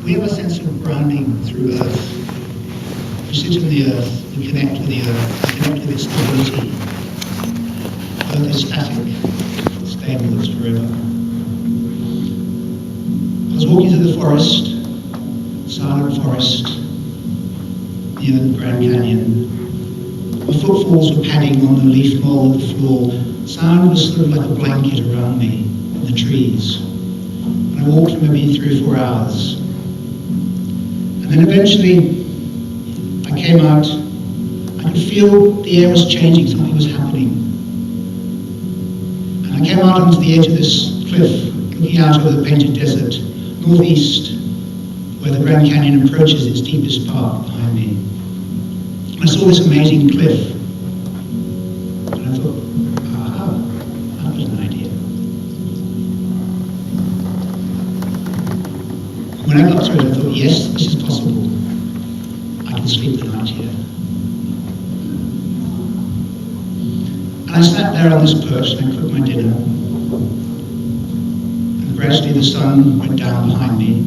We have a sense of grounding through Earth. We sit in the Earth, we connect with the Earth, we connect with its stability. Earth is static, it's stable, it's forever. I was walking through the forest, silent forest, near the Grand Canyon. My footfalls were padding on the leaf mold of the floor. Sound was sort of like a blanket around me in the trees. And I walked for maybe 3 or 4 hours. And then eventually, I came out. I could feel the air was changing, something was happening. And I came out onto the edge of this cliff, looking out over the painted desert, northeast, where the Grand Canyon approaches its deepest part behind me. I saw this amazing cliff, and I thought, aha, that was an idea. When I got to it, I thought, yes, this is possible. I can sleep the night here. And I sat there on this perch and I cooked my dinner. And gradually the sun went down behind me.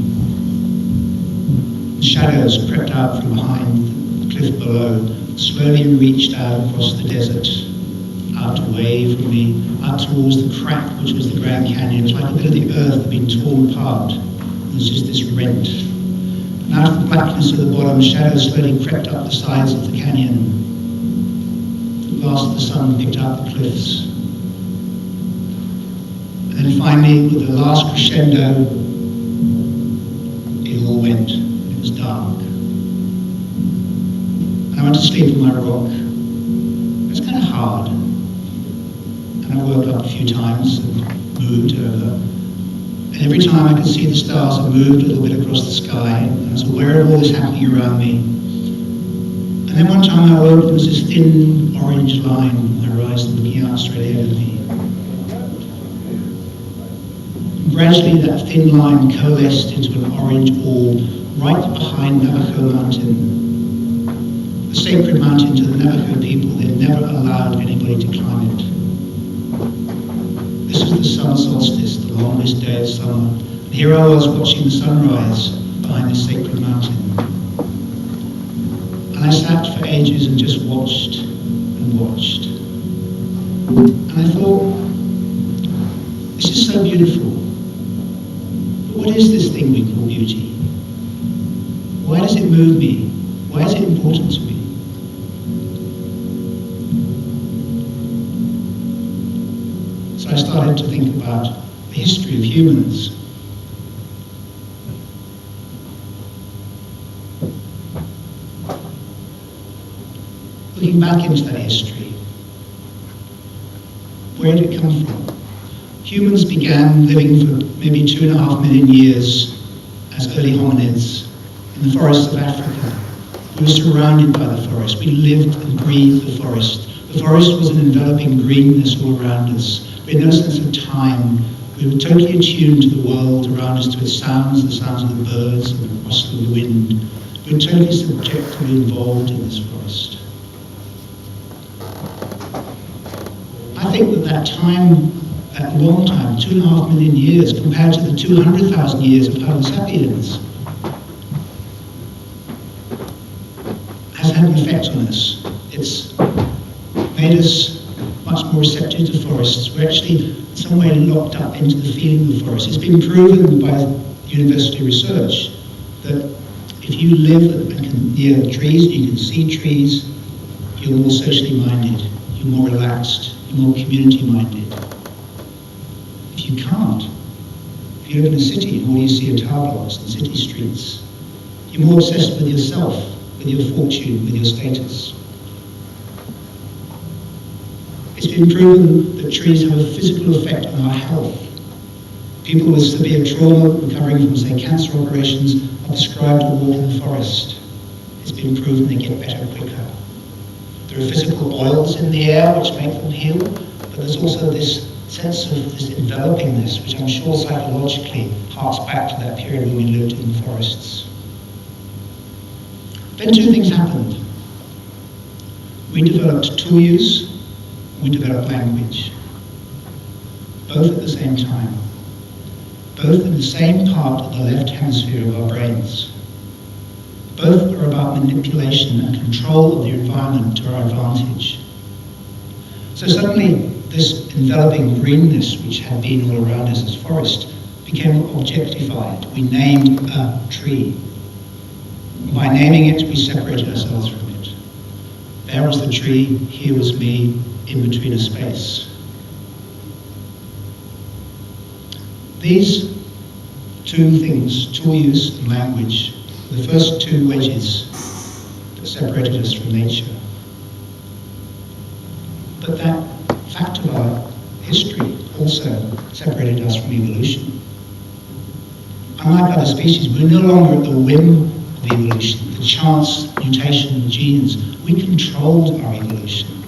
Shadows crept out from behind the cliff below, slowly reached out across the desert, out away from me, out towards the crack which was the Grand Canyon. It was like a bit of the earth had been torn apart. There was just this rent. And out of the blackness of the bottom, shadows slowly crept up the sides of the canyon. At last the sun picked out the cliffs. And then finally, with the last crescendo, it all went. It was dark. And I went to sleep on my rock. It was kind of hard. And I woke up a few times and moved over. And every time I could see the stars, I moved a little bit across the sky. And I was aware of all this happening around me. And then one time I woke, there was this thin orange line on the horizon looking out straight ahead of me. And gradually that thin line coalesced into an orange ball right behind Napier mountain, a sacred mountain to the Navajo people. They'd never allowed anybody to climb it. This was the summer solstice, the longest day of summer. And here I was watching the sunrise behind this sacred mountain. And I sat for ages and just watched and watched. And I thought, this is so beautiful. But what is this thing we call beauty? Why does it move me? Why is it important to me? So I started to think about the history of humans. Looking back into that history, where did it come from? Humans began living for maybe 2.5 million years as early hominids in the forests of Africa. We were surrounded by the forest. We lived and breathed the forest. The forest was an enveloping greenness all around us. We had no sense of time. We were totally attuned to the world around us, to its sounds, the sounds of the birds and the rustle of the wind. We were totally subjectively involved in this forest. I think that time, that long time, 2.5 million years, compared to the 200,000 years of Homo sapiens, has had an effect on us. It's made us much more receptive to forests. We're actually in some way locked up into the feeling of the forest. It's been proven by university research that if you live near trees, you can see trees, you're more socially minded, you're more relaxed, you're more community minded. If you can't, if you live in a city and all you see are tower blocks and city streets, you're more obsessed with yourself, with your fortune, with your status. It's been proven that trees have a physical effect on our health. People with severe trauma recovering from, say, cancer operations are prescribed to walk in the forest. It's been proven they get better quicker. There are physical oils in the air which make them heal, but there's also this sense of this envelopingness, which I'm sure psychologically harks back to that period when we lived in the forests. Then two things happened. We developed tool use, we developed language, both at the same time. both in the same part of the left hemisphere of our brains. Both are about manipulation and control of the environment to our advantage. So suddenly, this enveloping greenness which had been all around us as forest became objectified. We named a tree. By naming it, we separated ourselves from it. There was the tree, here was me, in between a space. These two things, tool use and language, were the first two wedges that separated us from nature. But that fact of our history also separated us from evolution. Unlike other species, we're no longer at the whim of evolution, the chance mutation of genes. We controlled our evolution.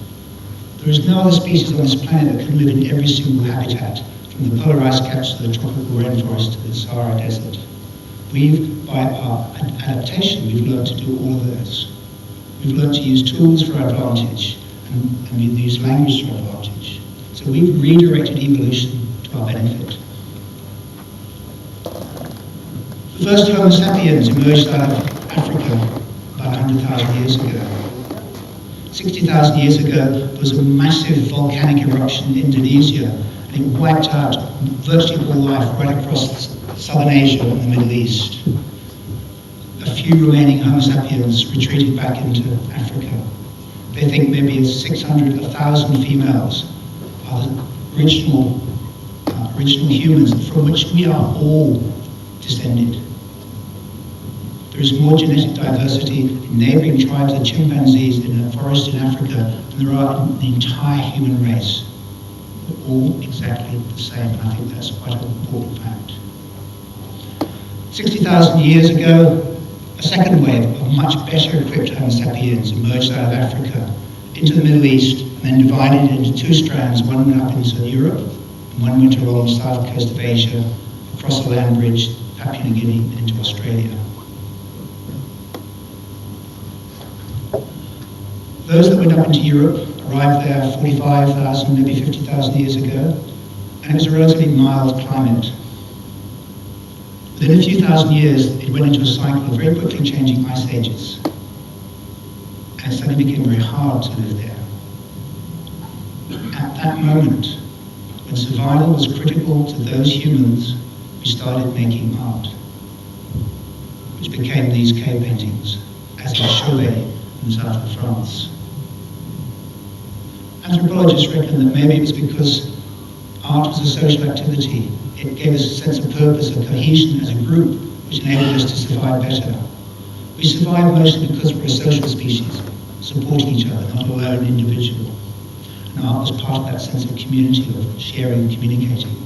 There is no other species on this planet that can live in every single habitat, from the polar ice caps to the tropical rainforest to the Sahara Desert. By our adaptation, we've learned to do all of those. We've learned to use tools for our advantage, and we've used language to our advantage. So we've redirected evolution to our benefit. The first Homo sapiens emerged out of Africa about 100,000 years ago. 60,000 years ago, there was a massive volcanic eruption in Indonesia, and it wiped out virtually all life right across southern Asia and the Middle East. A few remaining Homo sapiens retreated back into Africa. They think maybe 600, 1,000 females are the original humans from which we are all descended. There is more genetic diversity in neighboring tribes of chimpanzees in a forest in Africa than there are in the entire human race. We're all exactly the same, and I think that's quite an important fact. 60,000 years ago, a second wave of much better equipped Homo sapiens emerged out of Africa into the Middle East and then divided into two strands. One went up into Europe and one went along the south coast of Asia, across the land bridge, Papua New Guinea, and into Australia. Those that went up into Europe arrived there 45,000, maybe 50,000 years ago, and it was a relatively mild climate. Within a few thousand years, it went into a cycle of very quickly changing ice ages, and it suddenly became very hard to live there. At that moment, when survival was critical to those humans, we started making art, which became these cave paintings, as in Cholet in the south of France. Anthropologists reckon that maybe it was because art was a social activity. It gave us a sense of purpose and cohesion as a group, which enabled us to survive better. We survive mostly because we're a social species, supporting each other, not a lone individual. And art was part of that sense of community, of sharing and communicating.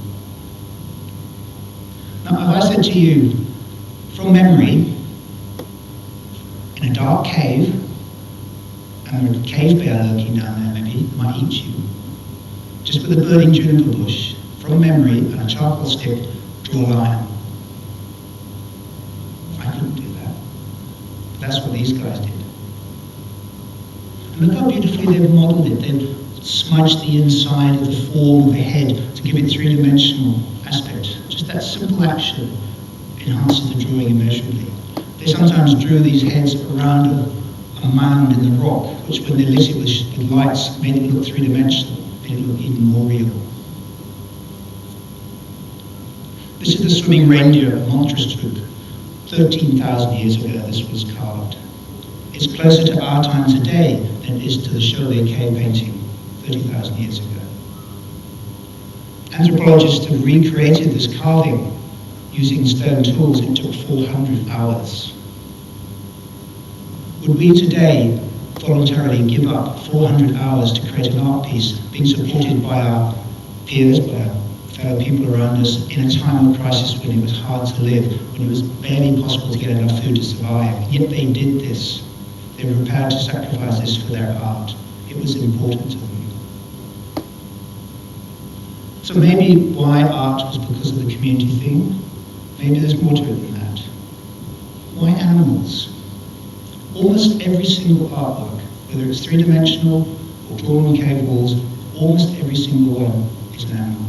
Now, if I said to you, from memory, in a dark cave, and there a cave bear lurking down there, maybe, might eat you. Just with a burning juniper bush, from memory and a charcoal stick, draw a line. I couldn't do that. But that's what these guys did. And look how beautifully they've modeled it. They've smudged the inside of the form of the head to give it three-dimensional aspect. Just that simple action enhances the drawing immeasurably. They sometimes drew these heads around a mound in the rock, which when they lit it with lights made it look three-dimensional, made it look even more real. This is the swimming reindeer at Montrestook. 13,000 years ago this was carved. It's closer to our time today than it is to the Cholet cave painting 30,000 years ago. Anthropologists have recreated this carving using stone tools. It took 400 hours. Would we today voluntarily give up 400 hours to create an art piece being supported by our peers, by our fellow people around us in a time of crisis when it was hard to live, when it was barely possible to get enough food to survive? Yet they did this. They were prepared to sacrifice this for their art. It was important to them. So maybe why art was because of the community thing. Maybe there's more to it than that. Why animals? Almost every single artwork, whether it's three-dimensional or drawn on cave walls, almost every single one is an animal.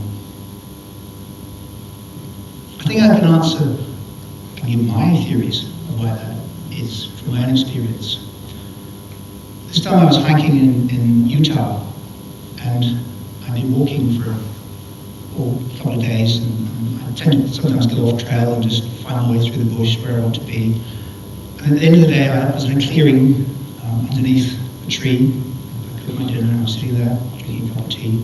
I I think I can answer, I can give my theories of why that is from my own experience. This time I was hiking in Utah, and I'd been walking for a couple of days, and I tend to sometimes go off trail and just find my way through the bush where I want to be. And at the end of the day, I was in a clearing underneath a tree. I cooked my dinner and I was sitting there drinking a cup of tea.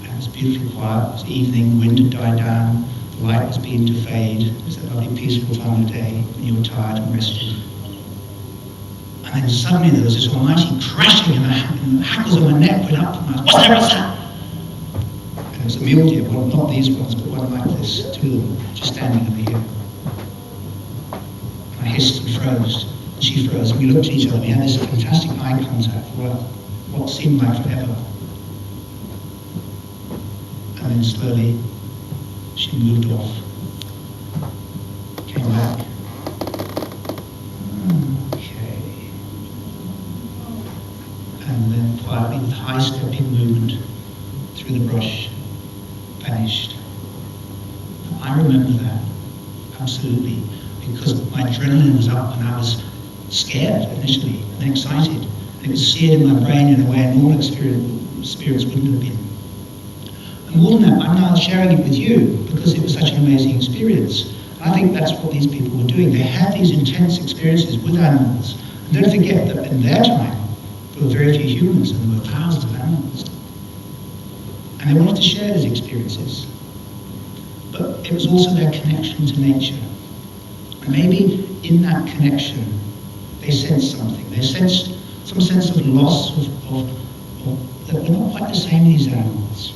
And it was beautifully quiet. It was evening, the wind had died down, the light was beginning to fade. It was that lovely, peaceful time of the day when you were tired and rested. And then suddenly there was this almighty crashing, and the hackles on my neck went up, and I was, what's that? And it was a mule deer, well, not these ones, but one like this, two of them, just standing over here. I hissed and froze, and she froze, and we looked at each other, and we had this fantastic eye contact for what seemed like forever. And then slowly, she moved off, came back. Okay. And then quietly, with high stepping movement through the brush, vanished. And I remember that, absolutely. Because my adrenaline was up and I was scared initially and excited. And it was seared in my brain in a way a normal experience wouldn't have been. And more than that, I'm now sharing it with you because it was such an amazing experience. I think that's what these people were doing. They had these intense experiences with animals. And don't forget that in their time, there were very few humans and there were thousands of animals. And they wanted to share these experiences. But it was also their connection to nature. Maybe in that connection, they sensed something. They sensed some sense of loss, that we're not quite the same as these animals.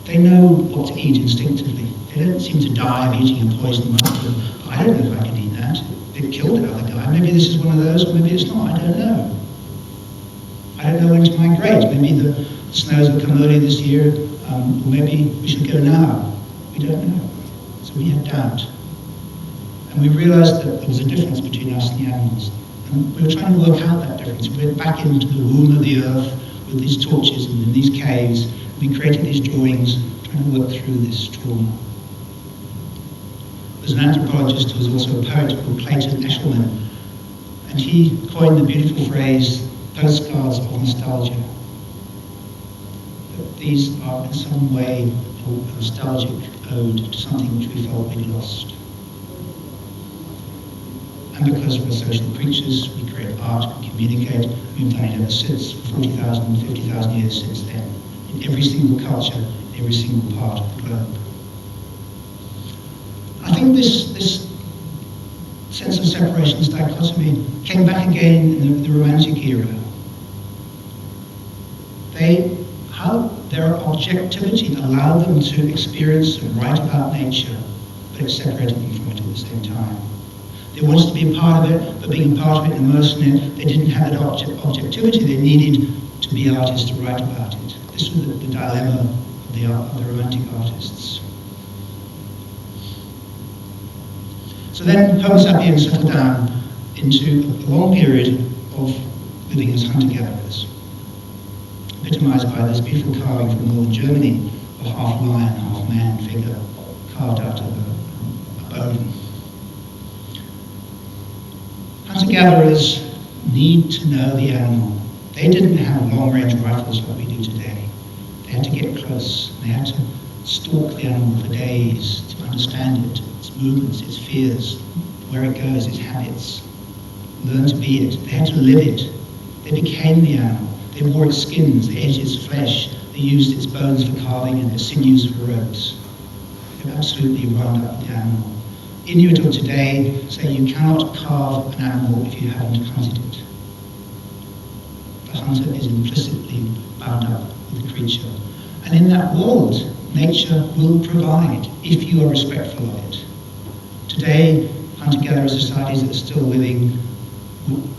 They know what to eat instinctively. They don't seem to die of eating a poisoned mushroom. I don't know if I can eat that. It killed another guy. Maybe this is one of those, or maybe it's not. I don't know. I don't know when to migrate. Maybe the snows will come early this year, or maybe we should go now. We don't know. So we had doubt. And we realized that there was a difference between us and the animals. And we were trying to work out that difference. We went back into the womb of the earth with these torches and in these caves. We created these drawings, trying to work through this trauma. There's an anthropologist who was also a poet called Clayton Eshelman, and he coined the beautiful phrase, postcards of nostalgia. That these are in some way a nostalgic ode to something which we felt we'd lost. And because we're social creatures, we create art, we communicate, we've done it ever since, for 40,000, 50,000 years since then, in every single culture, in every single part of the globe. I think this sense of separation, this dichotomy, came back again in the Romantic era. Their objectivity allowed them to experience and write about nature, but it separated them from it at the same time. They wanted to be a part of it, but being a part of it and immersed in it, they didn't have that objectivity. They needed to be artists to write about it. This was the dilemma of the Romantic artists. So then Homo sapiens settled down into a long period of living as hunter-gatherers, epitomized by this beautiful carving from northern Germany of half lion, half man figure carved out of a bone. Hunter-gatherers need to know the animal. They didn't have long-range rifles like we do today. They had to get close. They had to stalk the animal for days to understand it, its movements, its fears, where it goes, its habits. Learn to be it. They had to live it. They became the animal. They wore its skins, they ate its flesh, they used its bones for carving and its sinews for ropes. They absolutely wound up the animal. Inuit of today say you cannot carve an animal if you haven't hunted it. The hunter is implicitly bound up with the creature. And in that world, nature will provide if you are respectful of it. Today, hunter-gatherer societies that are still living,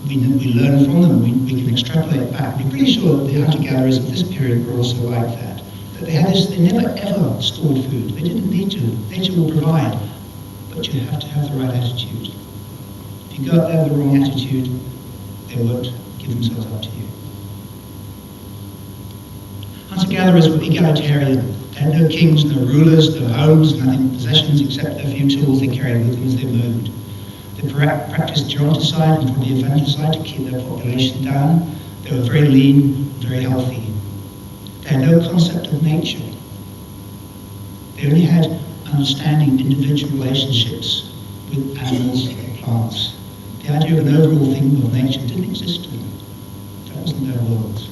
we learn from them, we can extrapolate back. We're pretty sure that the hunter-gatherers of this period were also like that. That they never ever stored food. They didn't need to. Nature will provide. But you have to have the right attitude. If you go out there with the wrong attitude, they won't give themselves up to you. hunter-gatherers were egalitarian. They had no kings, no rulers, no homes, nothing possessions except a few tools they carried with them as they moved. They practiced geronticide and probably infanticide to keep their population down. They were very lean, very healthy. They had no concept of nature. They only had understanding individual relationships with animals and plants. The idea of an overall thing of nature didn't exist to them. That wasn't their world.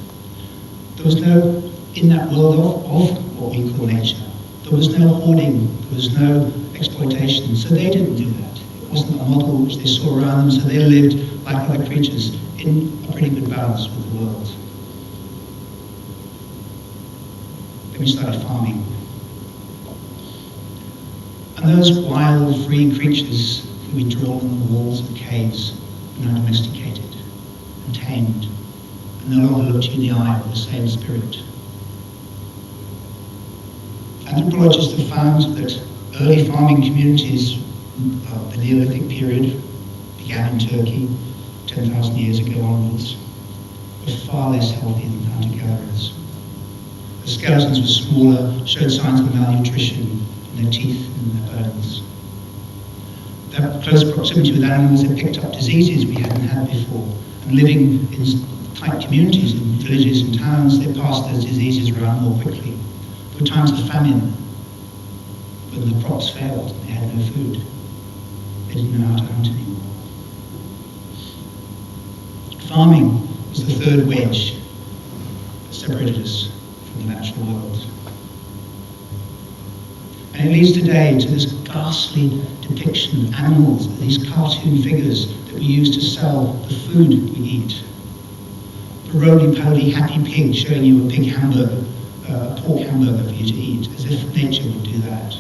There was no, in that world of what we call nature, there was no hoarding, there was no exploitation, so they didn't do that. It wasn't a model which they saw around them, so they lived like other creatures in a pretty good balance with the world. Then we started farming. And those wild, free creatures who we draw on the walls of caves are now domesticated and tamed, and no longer look you in the eye with the same spirit. Anthropologists have found that early farming communities of the Neolithic period began in Turkey 10,000 years ago onwards, were far less healthy than hunter-gatherers. The skeletons were smaller, showed signs of malnutrition in their teeth and their bones. Their close proximity with animals had picked up diseases we hadn't had before, and living in tight communities, in villages and towns, they passed those diseases around more quickly. There were times of famine, when the crops failed and they had no food. They didn't know how to hunt anymore. Farming was the third wedge that separated us from the natural world. And it leads today to this ghastly depiction of animals, these cartoon figures that we use to sell the food we eat. The roly-poly happy pig showing you a pig hamburger, a pork hamburger for you to eat, as if nature would do that.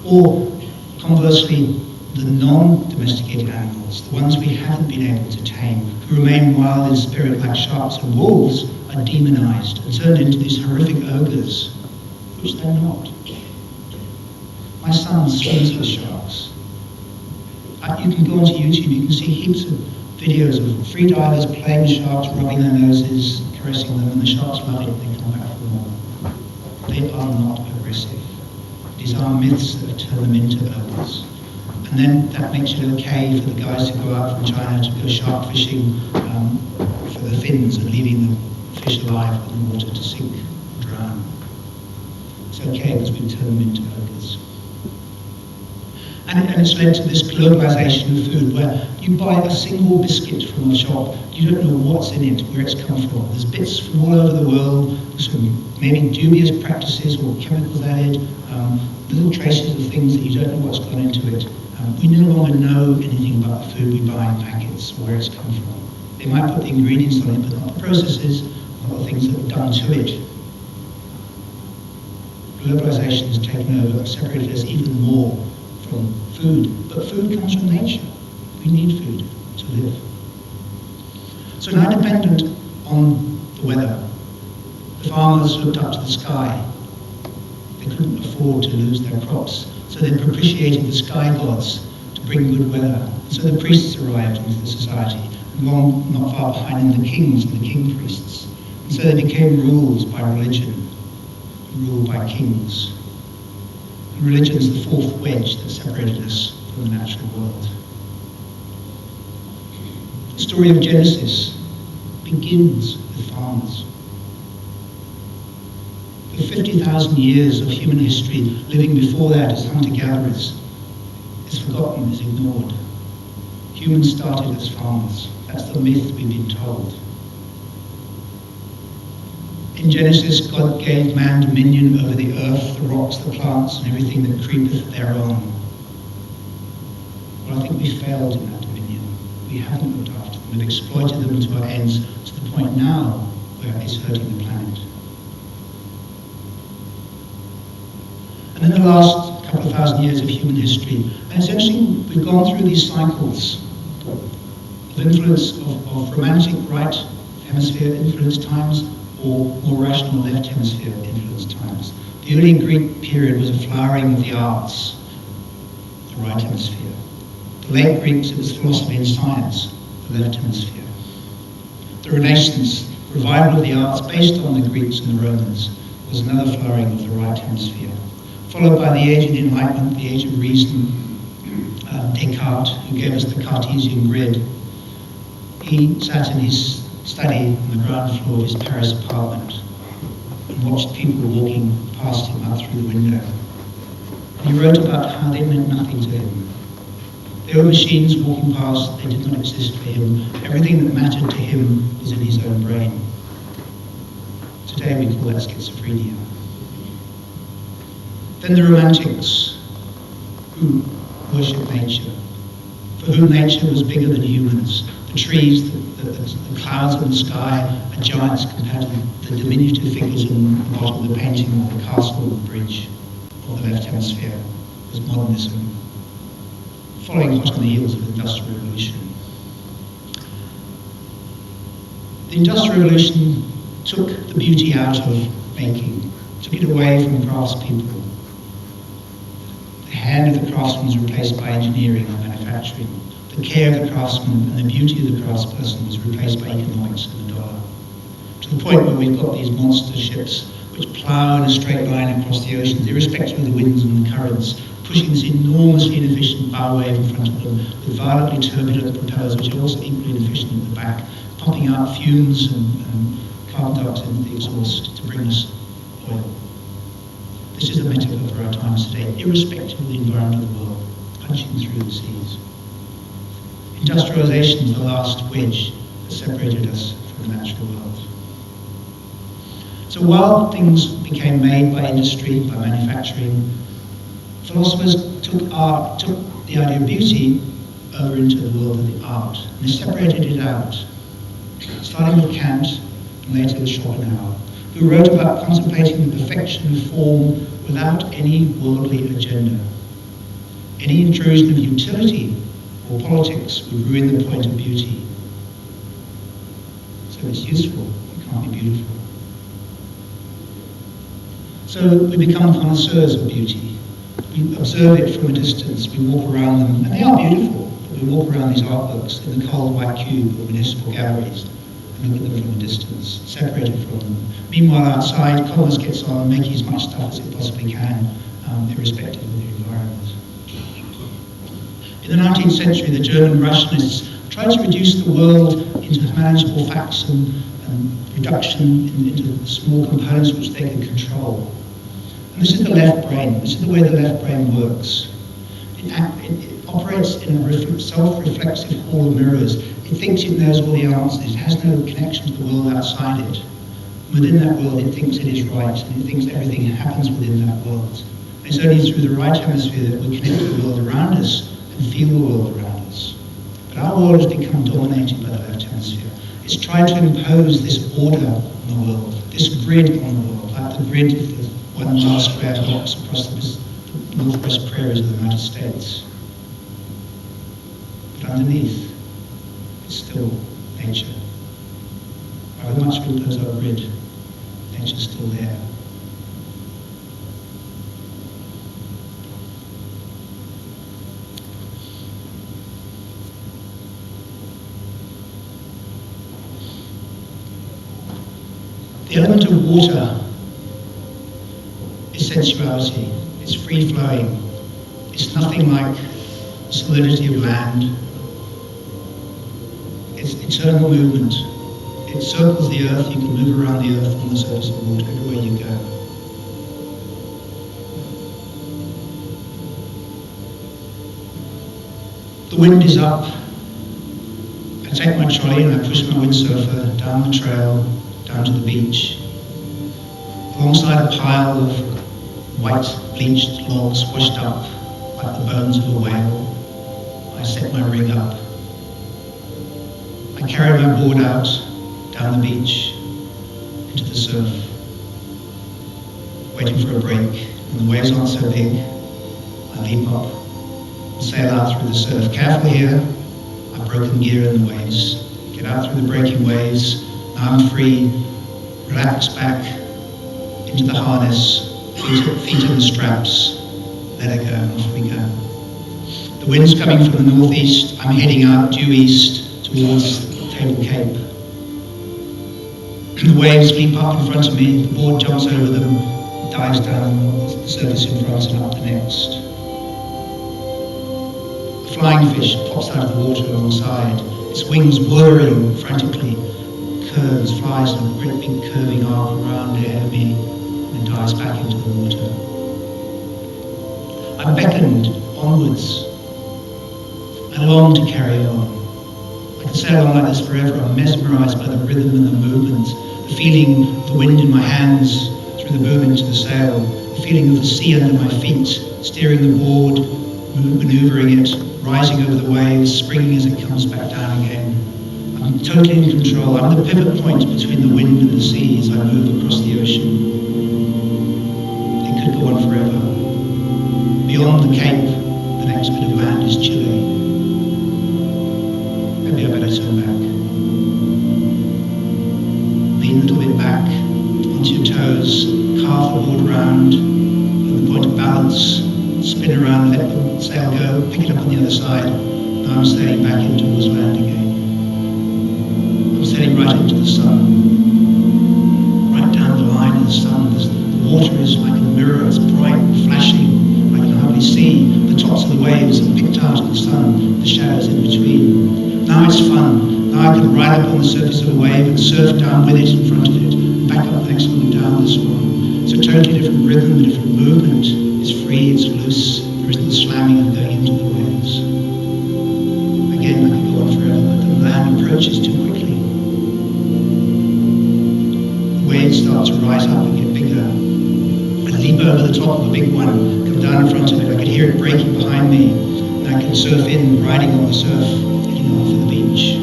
Or, conversely, the non-domesticated animals, the ones we haven't been able to tame, who remain wild in spirit like sharks and wolves, are demonized and turned into these horrific ogres, which they're not. My son swims with sharks. You can go onto YouTube, you can see heaps of videos of free divers playing with sharks, rubbing their noses, caressing them, and the sharks love it, they come back for more. They are not aggressive. These are myths that turn them into ogres. And then that makes it okay for the guys to go out from China to go shark fishing for the fins and leaving the fish alive in the water to sink and drown. It's okay because we turn them into ogres. And it's led to this globalization of food where you buy a single biscuit from the shop, you don't know what's in it, where it's come from. There's bits from all over the world, some maybe dubious practices or chemicals added, little traces of things that you don't know what's gone into it. We no longer know anything about the food we buy in packets or where it's come from. They might put the ingredients on it, but not the processes, not the things that are done to it. Globalization has taken over and separated us even more from food, but food comes from nature. We need food to live. So now dependent on the weather, the farmers looked up to the sky. They couldn't afford to lose their crops, so they propitiated the sky gods to bring good weather. So the priests arrived into the society, and not far behind them the kings and the king priests. And so they became ruled by religion, ruled by kings. Religion is the fourth wedge that separated us from the natural world. The story of Genesis begins with farmers. For 50,000 years of human history, living before that as hunter-gatherers, is forgotten, is ignored. Humans started as farmers. That's the myth we've been told. In Genesis, God gave man dominion over the earth, the rocks, the plants, and everything that creepeth thereon. Well, I think we failed in that dominion. We haven't looked after them. We've exploited them to our ends, to the point now where it's hurting the planet. And in the last couple of thousand years of human history, and essentially we've gone through these cycles of influence of romantic right hemisphere influence times, or more rational left hemisphere influence times. The early Greek period was a flowering of the arts, the right hemisphere. The late Greeks, it was philosophy and science, the left hemisphere. The Renaissance, revival of the arts based on the Greeks and the Romans. was another flowering of the right hemisphere, followed by the age of enlightenment, the age of reason. Descartes, who gave us the Cartesian grid, he sat in his study on the ground floor of his Paris apartment and watched people walking past him out through the window. And he wrote about how they meant nothing to him. There were machines walking past, they did not exist for him. Everything that mattered to him was in his own brain. Today we call that schizophrenia. Then the Romantics, who worshipped nature, for whom nature was bigger than humans. The trees, the clouds in the sky are giants compared to the diminutive figures in the bottom of the painting or the castle or the bridge of the left hemisphere, was modernism, following hot on the heels of the Industrial Revolution. The Industrial Revolution took the beauty out of making, took it away from craftspeople. The hand of the craftsman was replaced by engineering and manufacturing. The care of the craftsman and the beauty of the craftsperson was replaced by economics and the dollar. To the point where we've got these monster ships which plough in a straight line across the oceans, irrespective of the winds and the currents, pushing this enormously inefficient bow wave in front of them with violently turbulent propellers which are also equally inefficient at the back, pumping out fumes and carbon dioxide into the exhaust to bring us oil. This is the metaphor for our times today, irrespective of the environment of the world, punching through the seas. Industrialization is the last wedge that separated us from the natural world. So while things became made by industry, by manufacturing, philosophers took the idea of beauty over into the world of the art, and they separated it out, starting with Kant and later with Schopenhauer, who wrote about contemplating the perfection of form without any worldly agenda. Any intrusion of utility or politics would ruin the point of beauty. So it's useful, it can't be beautiful. So we become connoisseurs of beauty. We observe it from a distance, we walk around them, and they are beautiful, but we walk around these artworks in the cold white cube of municipal galleries and look at them from a distance, separated from them. Meanwhile, outside, commerce gets on, making as much stuff as it possibly can, irrespective of the environment. In the 19th century, the German Rationalists tried to reduce the world into manageable facts and reduction into small components which they could control. And this is the left brain. This is the way the left brain works. It operates in a self-reflexive hall of mirrors. It thinks it knows all the answers. It has no connection to the world outside it. Within that world, it thinks it is right, and it thinks everything happens within that world. It's only through the right hemisphere that we connect to the world around us and feel the world around us. But our world has become dominated by the left hemisphere. It's tried to impose this order on the world, this grid on the world, like the grid of the 1 mile square blocks across the northwest prairies of the United States. But underneath, it's still nature. However much we impose our grid, nature's still there. The element of water is sensuality. It's free-flowing. It's nothing like the solidity of land. It's eternal movement. It circles the earth. You can move around the earth on the surface of water everywhere you go. The wind is up. I take my trolley and I push my windsurfer down the trail, down to the beach, alongside a pile of white bleached logs washed up like the bones of a whale. I set my rig up. I carry my board out down the beach into the surf, waiting for a break. When the waves aren't so big, I leap up and sail out through the surf. Careful here, I've broken gear in the waves. Get out through the breaking waves. Now I'm free, relax back into the harness, feet in the straps, let it go, and off we go. The wind's coming from the northeast, I'm heading out due east towards Table Cape. The waves leap up in front of me, the board jumps over them, dives down the surface in front and up the next. A flying fish pops out of the water alongside, its wings whirring frantically, curves, flies in a great big curving arc around ahead of me, and then dives back into the water. I'm beckoned onwards. I long to carry on. I can sail on like this forever. I'm mesmerised by the rhythm and the movement, the feeling of the wind in my hands through the boom into the sail, the feeling of the sea under my feet, steering the board, manoeuvring it, rising over the waves, springing as it comes back down again. I'm totally in control. I'm the pivot point between the wind and the sea as I move across the ocean. It could go on forever. Beyond the Cape, the next bit of land is Chile. Maybe I better turn back. Lean a little bit back, onto your toes, carve the board around, at the point of balance, spin around, let the sail go, pick it up on the other side. Now I'm sailing back in towards land again. I'm sailing right into the sun, right down the line of the sun. The water is like a mirror, it's bright and flashing. I can hardly see the tops of the waves and picked out of the sun, the shadows in between. Now it's fun. Now I can ride up on the surface of a wave and surf down with it in front of it, back up the next one and down this one. It's a totally different rhythm, a different movement. It's free, it's loose, there isn't the slamming and going into the waves. Again, I could go on forever, but the land approaches too quickly. The waves start to rise up and get bigger. I leap over the top of a big one, come down in front of it, I can hear it breaking behind me, and I can surf in, riding on the surf, heading off for the beach.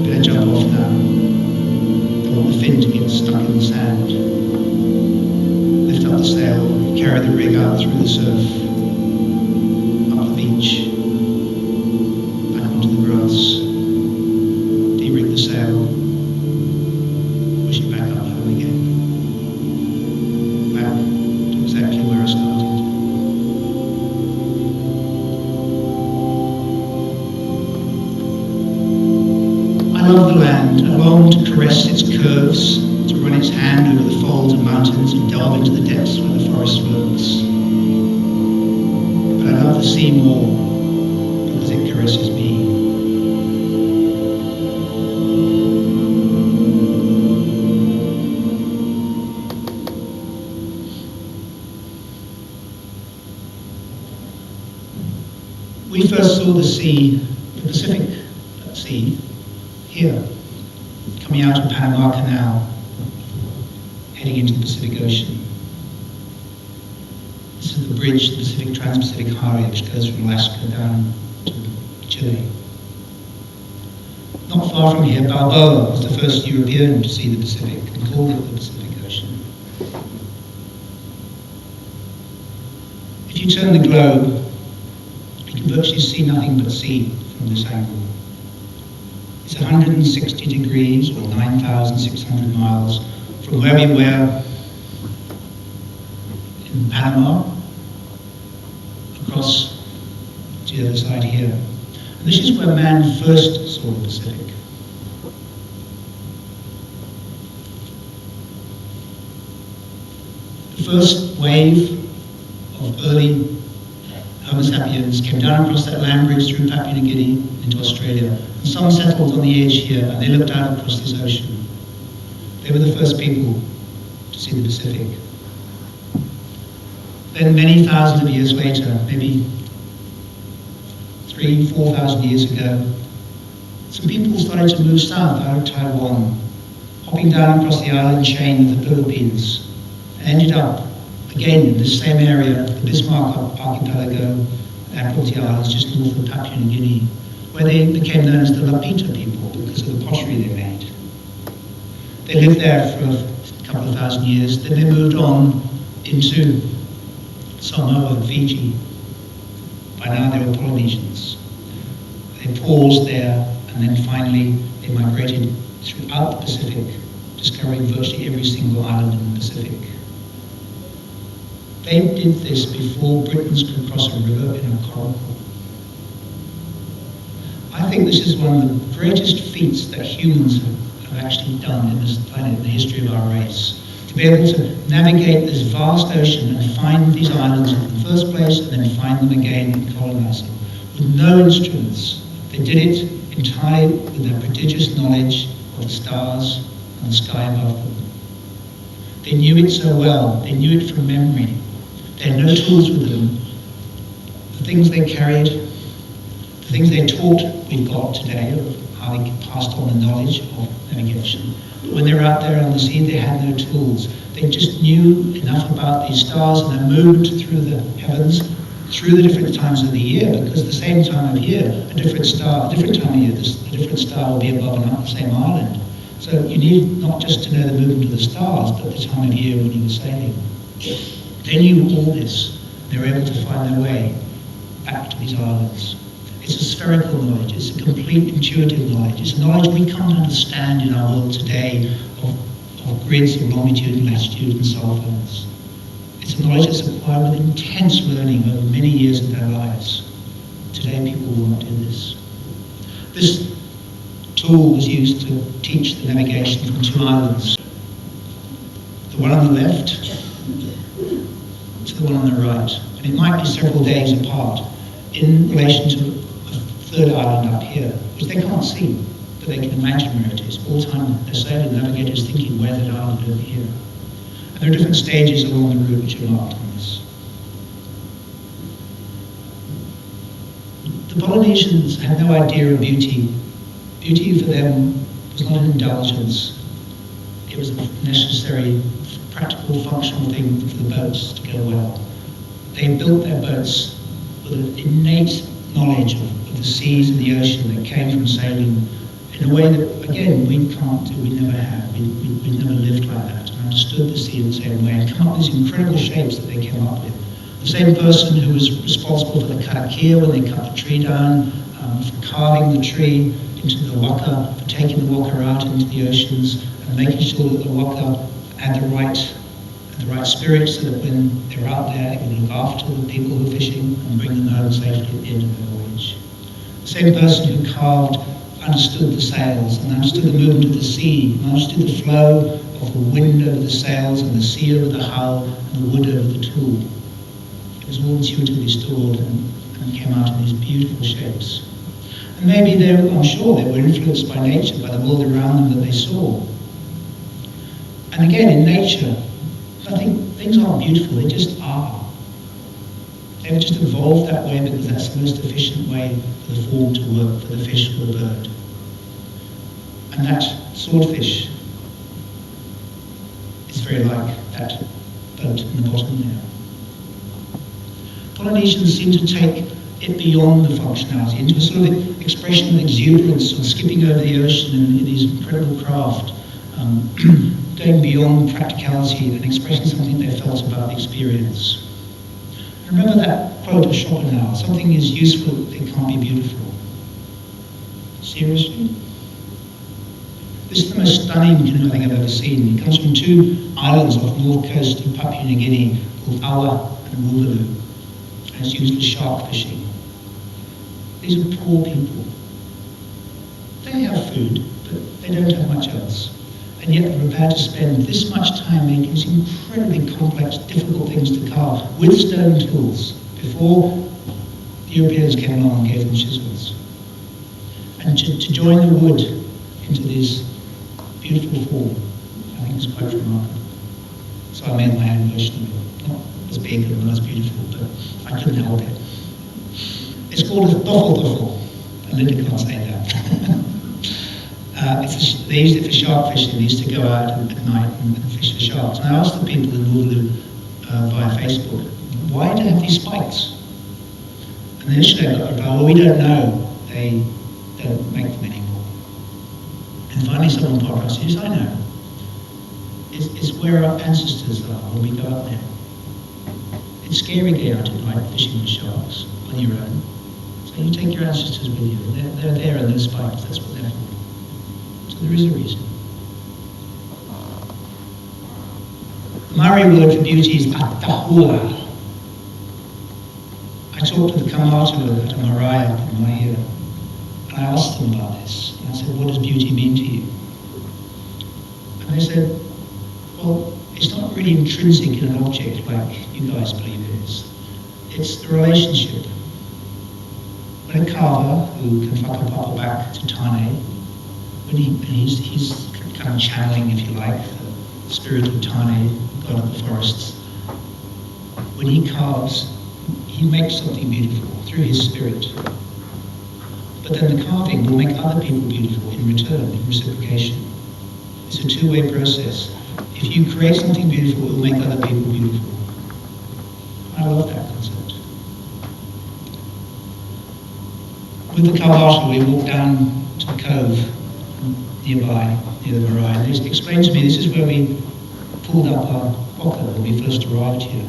Better jump off now. Don't want the fin to get stuck in the sand. Lift up the sail, carry the rig out through the surf, up the beach, back onto the grass, de-rig the sail, push it back up home again, back to exactly where I started. I love the land. I long to caress its curves, to run its hand over the folds of mountains and delve into the depths where the forest floats. But I love the sea more because it caresses me. We first saw the sea, the Pacific Sea, here, coming out of Panama Canal, heading into the Pacific Ocean. This is the bridge, the Pacific Trans-Pacific Highway, which goes from Alaska down to Chile. Not far from here, Balboa was the first European to see the Pacific and called it the Pacific Ocean. If you turn the globe, you can virtually see nothing but sea from this angle. It's 160 degrees or 9,600 miles from where we were in Panama across to the other side here. And this is where man first saw the Pacific. The first wave of early Homo sapiens came down across that land bridge through Papua New Guinea into Australia. And some settled on the edge here, and they looked out across this ocean. They were the first people to see the Pacific. Then many thousands of years later, maybe 3,000, 4,000 years ago, some people started to move south out of Taiwan, hopping down across the island chain of the Philippines, and ended up again in this same area, the Bismarck Archipelago, Admiralty Islands, just north of Papua New Guinea, where they became known as the Lapita people because of the pottery they made. They lived there for a couple of thousand years, then they moved on into Samoa and Fiji. By now they were Polynesians. They paused there, and then finally they migrated throughout the Pacific, discovering virtually every single island in the Pacific. They did this before Britons could cross a river in a coracle. I think this is one of the greatest feats that humans have have actually done in this planet, in the history of our race. To be able to navigate this vast ocean and find these islands in the first place and then find them again and colonize them. With no instruments, they did it entirely with their prodigious knowledge of the stars and the sky above them. They knew it so well, they knew it from memory. They had no tools with them. The things they carried, the things they taught, we've got today, of how they passed on the knowledge of navigation. But when they were out there on the sea, they had no tools. They just knew enough about these stars and their movement through the heavens, through the different times of the year, because at the same time of year, a different time of year, a different star will be above the same island. So you need not just to know the movement of the stars, but the time of year when you were sailing. They knew all this. They were able to find their way back to these islands. It's a spherical knowledge, it's a complete intuitive knowledge. It's a knowledge we can't understand in our world today of grids of longitude and latitude and cell phones. It's a knowledge that's acquired with intense learning over many years of their lives. Today people will not do this. This tool was used to teach the navigation from two islands. The one on the left to the one on the right. And it might be several days apart in relation to a third island up here, which they can't see, but they can imagine where it is. All the time they're sailing, the navigator's thinking, where's that island over here? And there are different stages along the route which are marked on this. The Polynesians had no idea of beauty. Beauty for them was not an indulgence. It was a necessary, practical, functional thing for the boats to go well. They built their boats with an innate knowledge of the seas and the ocean that came from sailing in a way that, again, we can't do, we never have. We never lived like that and understood the sea in the same way and come up with these incredible shapes that they came up with. The same person who was responsible for the karakia when they cut the tree down, for carving the tree into the waka, for taking the waka out into the oceans and making sure that the waka had the right spirit so that when they were out there, they could look after the people who were fishing and bring them home safely at the end of the voyage. The same person who carved understood the sails and understood the movement of the sea, and understood the flow of the wind over the sails and the sea over the hull and the wood over the tool. It was all intuitively stored and came out in these beautiful shapes. And maybe I'm sure they were influenced by nature, by the world around them that they saw. And again, in nature, things aren't beautiful, they just are. They've just evolved that way because that's the most efficient way for the form to work, for the fish or the bird. And that swordfish is very like that boat in the bottom there. Polynesians seem to take it beyond the functionality, into a sort of expression of exuberance or skipping over the ocean in these incredible craft, going beyond practicality and expressing something they felt about the experience. Remember that quote of Schopenhauer, something is useful, it can't be beautiful. Seriously? This is the most stunning canoe I think I've ever seen. It comes from two islands off the north coast of Papua New Guinea called Awa and Woolulu. And it's used for shark fishing. These are poor people. They have food, but they don't have much else. And yet they're prepared to spend this much time making these incredibly complex, difficult things to carve with stone tools before the Europeans came along and gave them chisels. And to join the wood into this beautiful form, I think is quite remarkable. So I made my own version of it. Not as big and not as beautiful, but I couldn't help it. It's called a toffel, and Linda can't say that. They used it for shark fishing. They used to go out at night and fish for sharks. And I asked the people in Woolulu via Facebook, why do they have these spikes? And initially I got a reply, well, we don't know. They don't make them anymore. And finally someone popped up and said, yes, I know. It's where our ancestors are when we go out there. It's scary going out at night fishing for sharks on your own. So you take your ancestors with you. They're there in those spikes. That's what they're for. So there is a reason. The Maori word for beauty is atahua. I talked to the Kamatu at a marae up in my ear, and I asked them about this. And I said, what does beauty mean to you? And I said, well, it's not really intrinsic in an object like you guys believe it is. It's the relationship. When a carver who can fuck a bottle back to Tane, when he's kind of channeling, if you like, the spirit of Tane, god of the forests, when he carves, he makes something beautiful through his spirit. But then the carving will make other people beautiful in return, in reciprocation. It's a two-way process. If you create something beautiful, it will make other people beautiful. I love that concept. With the Kalbasha, we walked down to the cove nearby, near the marae, and they explained to me this is where we pulled up our pocket when we first arrived here,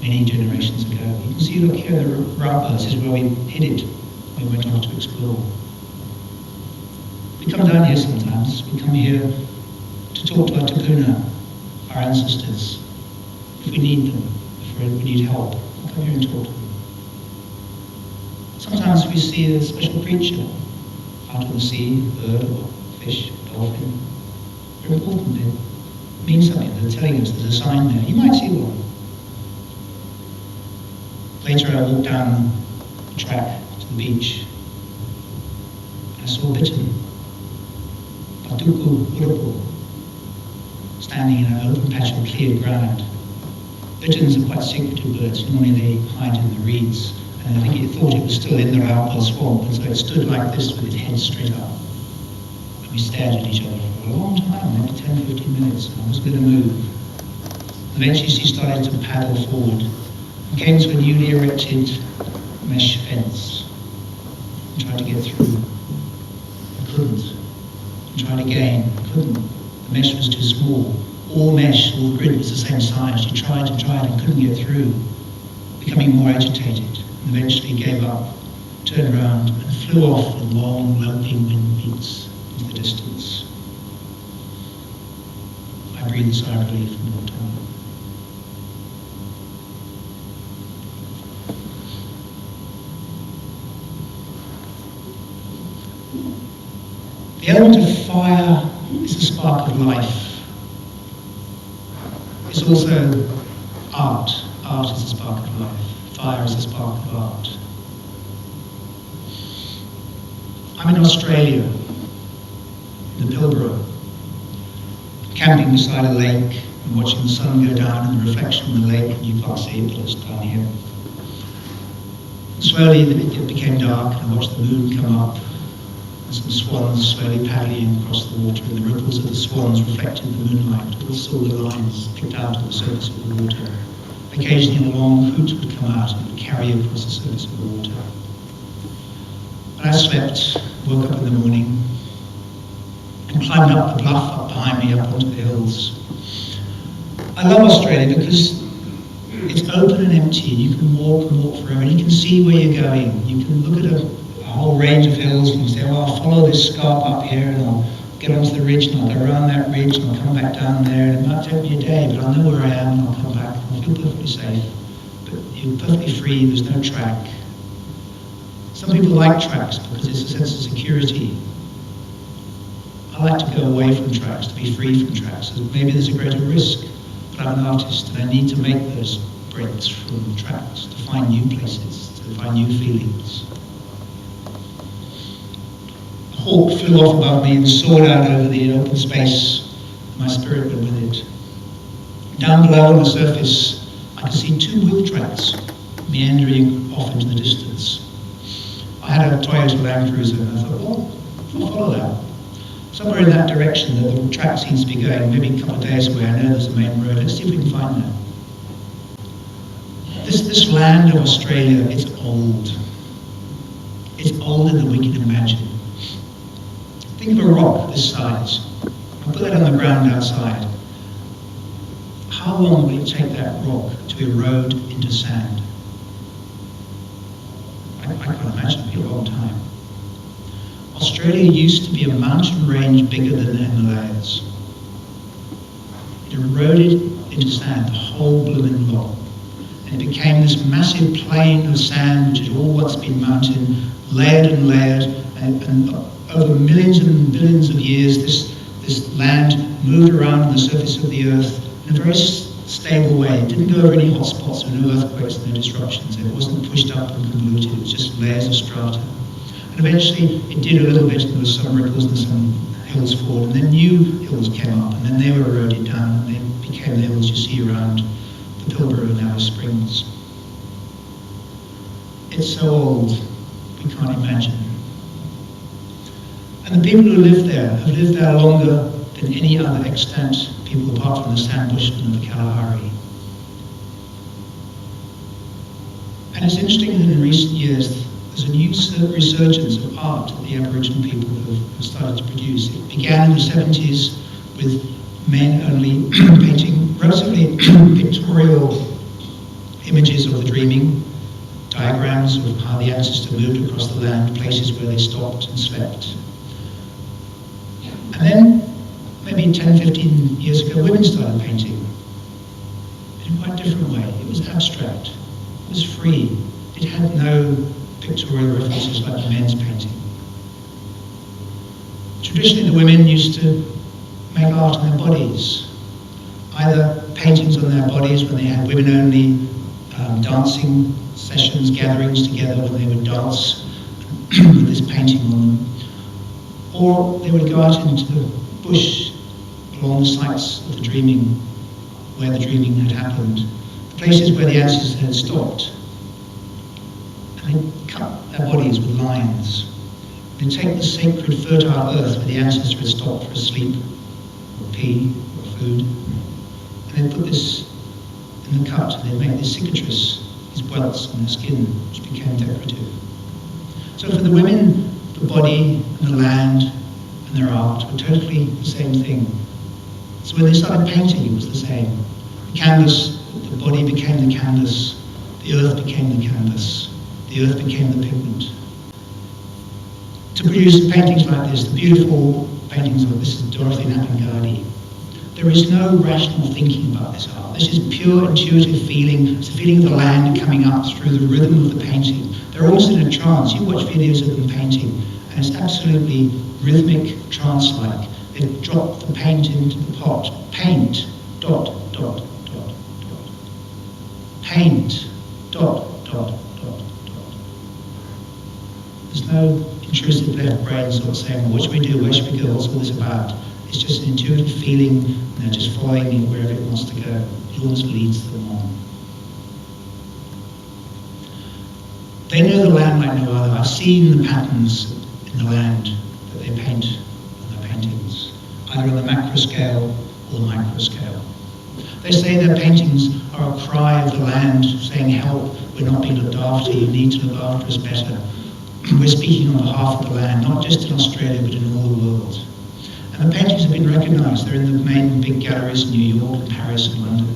many generations ago. You can see, look here, the rapa, this is where we hid it. We went off to explore. We come down here sometimes. We come here to talk to our tapuna, our ancestors. If we need them, if we need help, we'll come here and talk to them. Sometimes we see a special creature out in the sea, bird or fish, dolphin. They're important. They mean something. They're telling us there's a sign there. You might see one. Later I walked down the track to the beach. I saw a bittern, Patuku Urupu, standing in an open patch of cleared ground. Bitterns are quite secretive birds. Normally they hide in the reeds. And I think it thought it was still in the Raupo swamp, and so it stood like this with its head straight up. And we stared at each other for a long time, maybe 10, 15 minutes, and I was going to move. Eventually she started to paddle forward and came to a newly erected mesh fence and tried to get through. I couldn't. And tried again, I couldn't. The mesh was too small. All mesh, all the grid was the same size. She tried and tried and couldn't get through, becoming more agitated. And eventually gave up, turned around and flew off with long, loping wind beats into the distance. I breathed a sigh of relief and walked on. The element of fire is a spark of life. It's also art. Art is a spark of life. Fire is a spark of art. I'm in Australia, in the Pilbara, camping beside a lake and watching the sun go down and the reflection of the lake, and you can't see it, but it's down here. Slowly it became dark, and I watched the moon come up, and some swans slowly paddling across the water, and the ripples of the swans reflected the moonlight, little silver lines flicked out on the surface of the water. Occasionally a long hoot would come out and would carry across the surface of the water. But I slept, woke up in the morning, and climbed up the bluff up behind me, up onto the hills. I love Australia because it's open and empty. You can walk and walk forever, and you can see where you're going. You can look at a whole range of hills and say, well, I'll follow this scarp up here, and I'll get onto the ridge, and I'll go around that ridge, and I'll come back down there, and it might take me a day, but I'll know where I am, and I'll come back, and I'll feel perfectly safe. But you're perfectly free, there's no track. Some people like tracks because it's a sense of security. I like to go away from tracks, to be free from tracks. Maybe there's a greater risk, but I'm an artist, and I need to make those breaks from tracks, to find new places, to find new feelings. A hawk flew off above me and soared out over the open space. My spirit went with it. Down below on the surface, I could see two wheel tracks meandering off into the distance. I had a Toyota Land Cruiser, and I thought, well, I'll follow that. Somewhere in that direction, the track seems to be going, maybe a couple of days away. I know there's a main road. Let's see if we can find that. This land of Australia, it's old. It's older than we can imagine. Think of a rock this size. I'll put that on the ground outside. How long will it take that rock to erode into sand? I can't imagine. It'll be a long time. Australia used to be a mountain range bigger than the Himalayas. It eroded into sand, the whole blooming lot. And it became this massive plain of sand, which had all once been mountain, layered and layered, and over millions and billions of years, this land moved around on the surface of the Earth in a very stable way. It didn't go over any hot spots, there were no earthquakes, no disruptions. It wasn't pushed up and convoluted, it was just layers of strata. And eventually it did a little bit, there was some ripples and some hills forward, and then new hills came up, and then they were eroded down, and they became the hills you see around the Pilbara and Alice Springs. It's so old, we can't imagine. And the people who live there have lived there longer than any other extant people apart from the Sand Bushmen of the Kalahari. And it's interesting that in recent years there's a new resurgence of art that the Aboriginal people have started to produce. It began in the 70s with men only painting relatively pictorial images of the dreaming, diagrams of how the ancestor moved across the land, places where they stopped and slept. And then, maybe 10, 15 years ago, women started painting in a quite different way. It was abstract, it was free, it had no pictorial references like the men's painting. Traditionally, the women used to make art on their bodies, either paintings on their bodies when they had women-only dancing sessions, gatherings together when they would dance with this painting on them, or they would go out into the bush along the sites of the dreaming, where the dreaming had happened, the places where the ancestors had stopped, and they'd cut their bodies with lines. They'd take the sacred fertile earth where the ancestor had stopped for sleep, or pee, or food, and they'd put this in the cut, and they'd make this cicatrice, these welts on their skin, which became decorative. So for the women, the body and the land and their art were totally the same thing. So when they started painting, it was the same. The canvas, the body became the canvas, the earth became the canvas, the earth became the pigment. To produce paintings like this, the beautiful paintings of this is Dorothy Napier, there is no rational thinking about this art. This is pure intuitive feeling. It's the feeling of the land coming up through the rhythm of the painting. They're almost in a trance. You watch videos of them painting, and it's absolutely rhythmic, trance-like. They drop the paint into the pot. Paint, dot, dot, dot, dot. Paint, dot, dot, dot, dot. There's no intrusive left brain sort of saying, what should we do, where should we go, what's all this about? It's just an intuitive feeling, and they're just following it wherever it wants to go. It almost leads them on. They know the land like no other. I've seen the patterns in the land that they paint on their paintings, either on the macro scale or the micro scale. They say their paintings are a cry of the land, saying, help, we're not being looked after, you need to look after us better. We're speaking on behalf of the land, not just in Australia, but in all the world. And the paintings have been recognised. They're in the main big galleries in New York, Paris and London.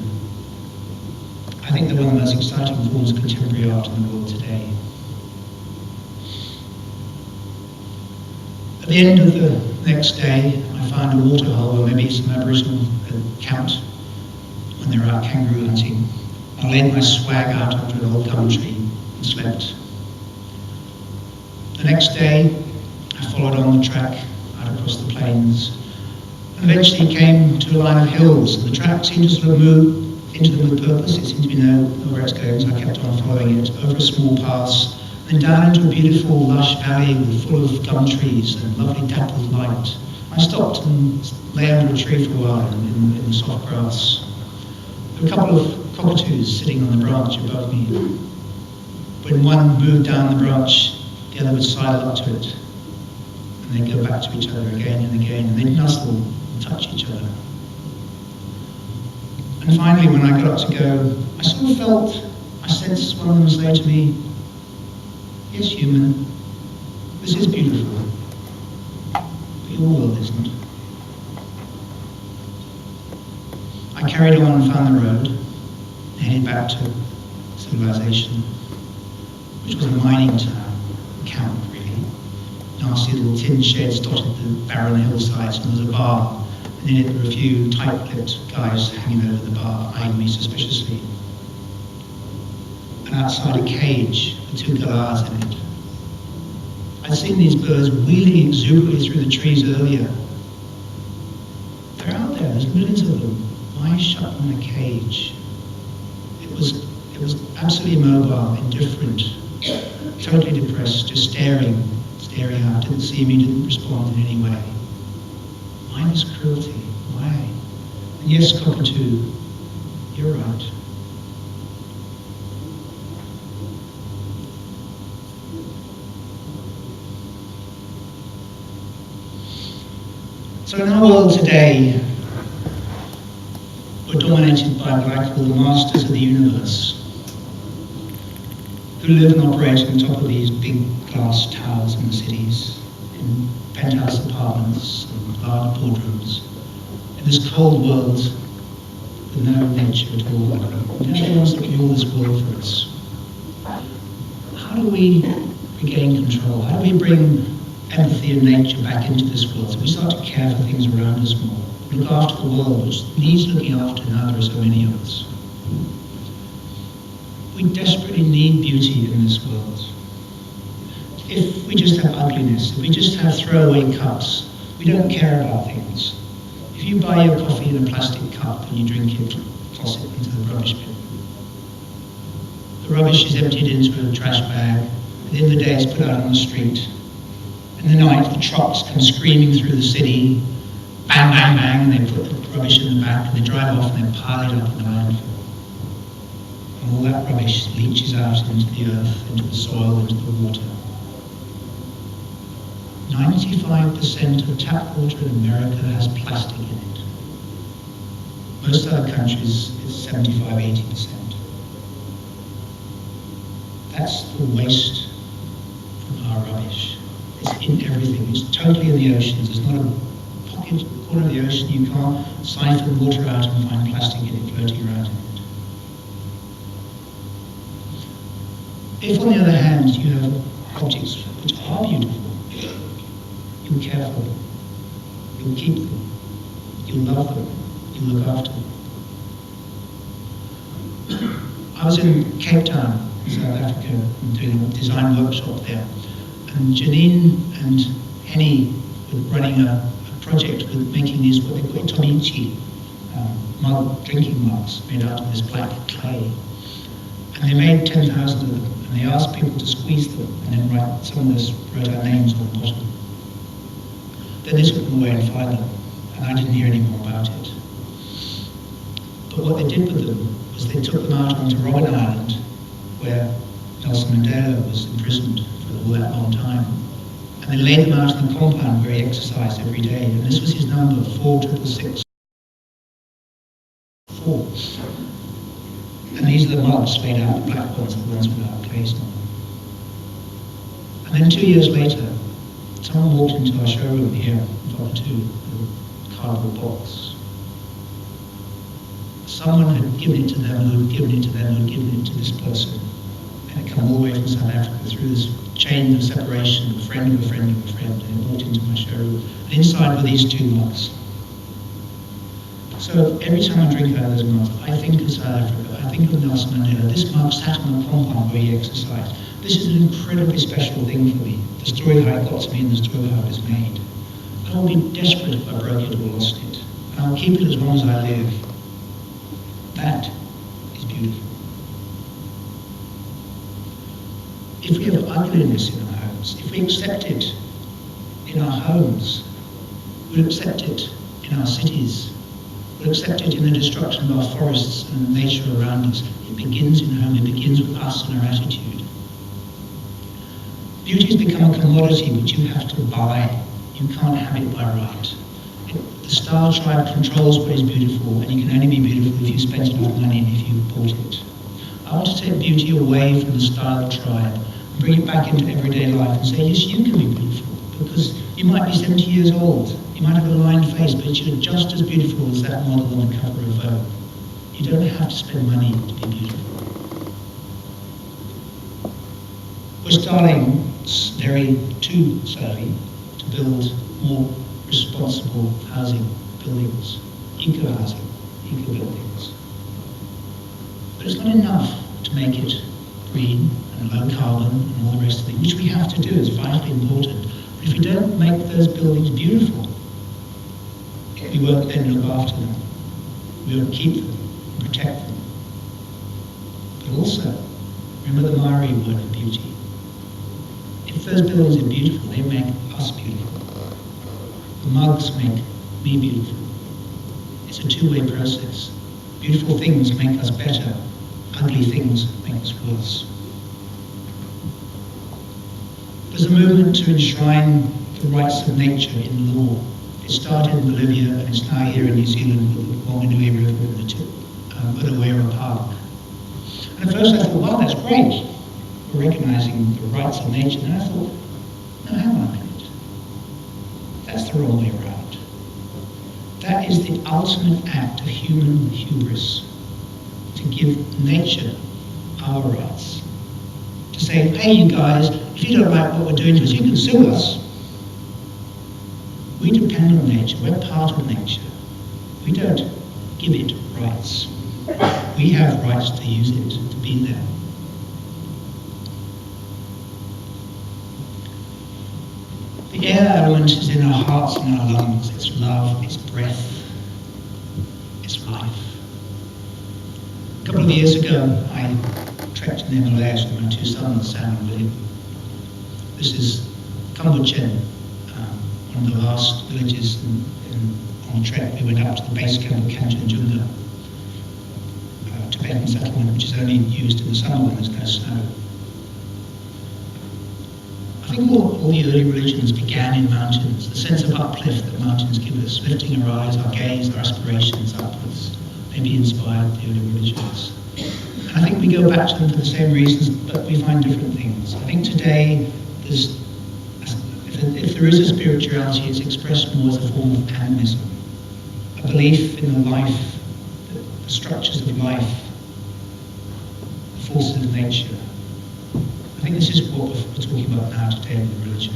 I think they're one of the most exciting forms of contemporary art in the world today. At the end of the next day, I found a waterhole where maybe some Aboriginal had camped when they were out kangaroo hunting. I laid my swag out under an old gum tree and slept. The next day, I followed on the track out across the plains, and eventually came to a line of hills. The track seemed to sort of move into them with purpose. It seemed to be know where it's going, so I kept on following it over a small pass, then down into a beautiful lush valley full of gum trees and lovely dappled light. I stopped and lay under a tree for a while in the soft grass. There were a couple of cockatoos sitting on the branch above me. When one moved down the branch, the other would sidle up to it. And they'd go back to each other again and again, and they'd nuzzle and touch each other. And finally, when I got up to go, I sort of felt, I sensed one of them say to me, yes, human, this is beautiful, but your world isn't. I carried on and found the road, and headed back to civilization, which was a mining town, camp really. Nasty little tin sheds dotted the barren hillsides, and there was a bar, and in it there were a few tight-lipped guys hanging over the bar, eyeing me suspiciously. And outside a cage with 2 galahs in it. I'd seen these birds wheeling exuberantly through the trees earlier. They're out there. there's millions of them. Why shut them in a cage? It was absolutely immobile, indifferent, totally depressed, just staring out, didn't see me, didn't respond in any way. Mindless cruelty, why? And yes, cockatoo, you're right. So in our world today, we're dominated by what I call the masters of the universe, who live and operate on top of these big glass towers in the cities, in penthouse apartments and large boardrooms, in this cold world with no nature at all. And everyone's looking at all this world for us. How do we regain control? How do we bring empathy and nature back into this world so we start to care for things around us more? Look after the world, which needs looking after now there are so many of us. We desperately need beauty in this world. If we just have ugliness, if we just have throwaway cups, we don't care about things. If you buy your coffee in a plastic cup and you drink it, toss it into the rubbish bin. The rubbish is emptied into a trash bag. At the end of the day, it's put out on the street. In the night, the trucks come screaming through the city, bang, bang, bang, and they put the rubbish in the back, and they drive off and they pile it up in the landfill. And all that rubbish leaches out into the earth, into the soil, into the water. 95% of tap water in America has plastic in it. Most other countries, it's 75–80%. That's the waste from our rubbish. It's in everything. It's totally in the oceans. There's not a pocket, corner of the ocean you can't siphon water out and find plastic in it floating around in it. If, on the other hand, you have objects which are beautiful, you'll care for them, you'll keep them, you'll love them, you'll look after them. I was in Cape Town, South Africa, doing a design workshop there. And Janine and Henny were running a project with making these, what they call tomichi, drinking mugs made out of this black clay. And they made 10,000 of them, and they asked people to squeeze them and then write, some of us wrote our names on the bottom. Then they took them away and fired them, and I didn't hear any more about it. But what they did with them was they took them out onto Robben Island, where Nelson Mandela was imprisoned for all that long time. And they laid them out in the compound where he exercised every day. And this was his number, 4666. 4. And these are the mugs laid out, the black ones, the ones without place on them. And then 2 years later, someone walked into our showroom here in Volume 2 with a cardboard box. Someone had given it to them, who had given it to them, who had given it to this person. And it come all the way from South Africa through this chain of separation, a friend of a friend of a friend, and it walked into my showroom. And inside were these 2 mugs. So every time I drink out of those mugs, I think of South Africa, I think of Nelson Mandela. This mug sat on the compound where he exercised. This is an incredibly special thing for me. The story how it got to me and the story how it was made. I will be desperate if I broke it or lost it. And I'll keep it as long as I live. That is beautiful. If we have ugliness in our homes, if we accept it in our homes, we'll accept it in our cities, we'll accept it in the destruction of our forests and the nature around us. It begins in home, it begins with us and our attitude. Beauty has become a commodity which you have to buy. You can't have it by right. The style tribe controls what is beautiful, and you can only be beautiful if you spent enough money and if you bought it. I want to take beauty away from the style tribe and bring it back into everyday life and say, yes, you can be beautiful, because you might be 70 years old, you might have a lined face, but you're just as beautiful as that model on the cover of Vogue. You don't have to spend money to be beautiful. We're starting very too slowly to build more responsible housing buildings, eco-housing, eco-buildings. But it's not enough to make it green and low carbon and all the rest of it, which we have to do, is vitally important. But if we don't make those buildings beautiful, we won't then look after them. We won't keep them, protect them. But also, remember the Maori word of beauty. If those buildings are beautiful, they make us beautiful. The mugs make me beautiful. It's a two-way process. Beautiful things make us better. Ugly things make us worse. There's a movement to enshrine the rights of nature in law. It started in Bolivia and it's now here in New Zealand with the Wanganui River and the Uruwera Park. And at first I thought, wow, that's great, for recognising the rights of nature. And I thought, no, hang on a minute. That's the wrong way around. That is the ultimate act of human hubris, to give nature our rights. To say, hey, you guys, if you don't like what we're doing to us, you can sue us. We depend on nature, we're part of nature. We don't give it rights. We have rights to use it, to be there. The air element is in our hearts and our lungs. It's love, it's breath, it's life. A couple of years ago, I trekked in the Himalayas with my two sons, Sam and William. This is Kambuchen, one of the last villages on the trek. We went up to the base camp of Kanchenjunga, Tibetan settlement, which is only used in the summer when there's no snow. I think all the early religions began in mountains, the sense of uplift that mountains give us, lifting our eyes, our gaze, our aspirations upwards, maybe inspired the early religions. And I think we go back to them for the same reasons, but we find different things. I think today, if there is a spirituality, it's expressed more as a form of animism, a belief in the life, the structures of life, the forces of nature. I think this is what we're talking about now today with religion.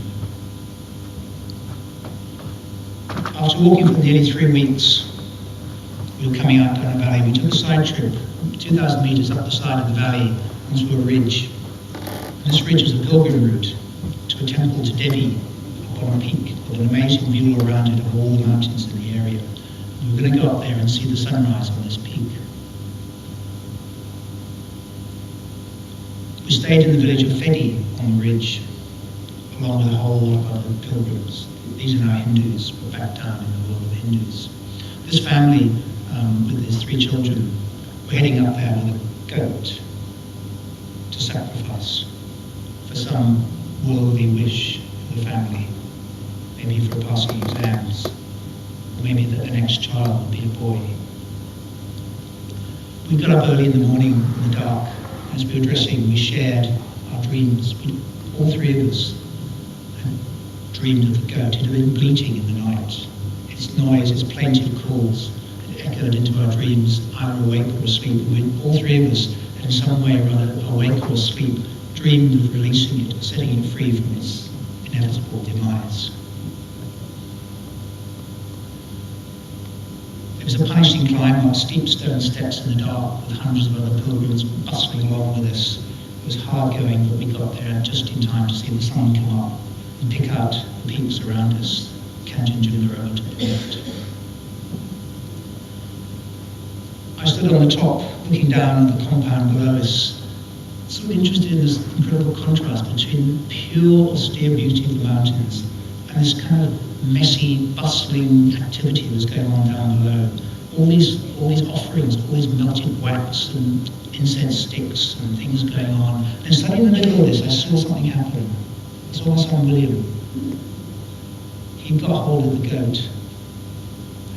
After walking for nearly 3 weeks, we were coming up down a valley. We took a side trip, 2,000 meters up the side of the valley onto a ridge. And this ridge was a pilgrim route to a temple to Devi up on a peak with an amazing view around it of all the mountains in the area. And we were going to go up there and see the sunrise on this peak. We stayed in the village of Fedi on the ridge, along with a whole lot of other pilgrims. These are now Hindus, we're back down in the world of Hindus. This family, with his 3 children, were heading up there with a goat to sacrifice for some worldly wish of the family, maybe for passing exams, or maybe that the next child would be a boy. We got up early in the morning in the dark. As we were dressing, we shared our dreams. All 3 of us had dreamed of the goat. It had been bleating in the night. Its noise, its plaintive calls, it echoed into our dreams, either awake or asleep. All 3 of us, in some way or other, awake or asleep, dreamed of releasing it, setting it free from its inevitable demise. It was a punishing climb up steep stone steps in the dark with hundreds of other pilgrims bustling along with us. It was hard going, but we got there just in time to see the sun come up and pick out the peaks around us, Kanchenjunga Road to the left. I stood on the top, looking down at the compound below us, sort of interested in this incredible contrast between the pure, austere beauty of the mountains and this kind of messy, bustling activity that was going on down below. All these offerings, all these melted wax and incense sticks and things going on. And suddenly in the middle of this, I saw something happen. I saw my son William. He got hold of the goat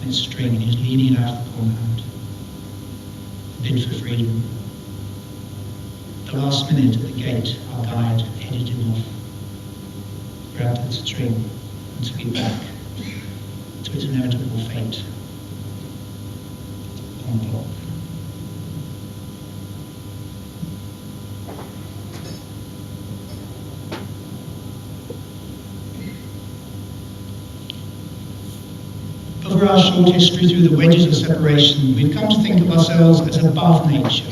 and its string, and he was leading it out of the compound. Bid for freedom. The last minute at the gate, our guide headed him off, grabbed its string, and took it back to its inevitable fate on the block. Over our short history through the wedges of separation, we've come to think of ourselves as above nature.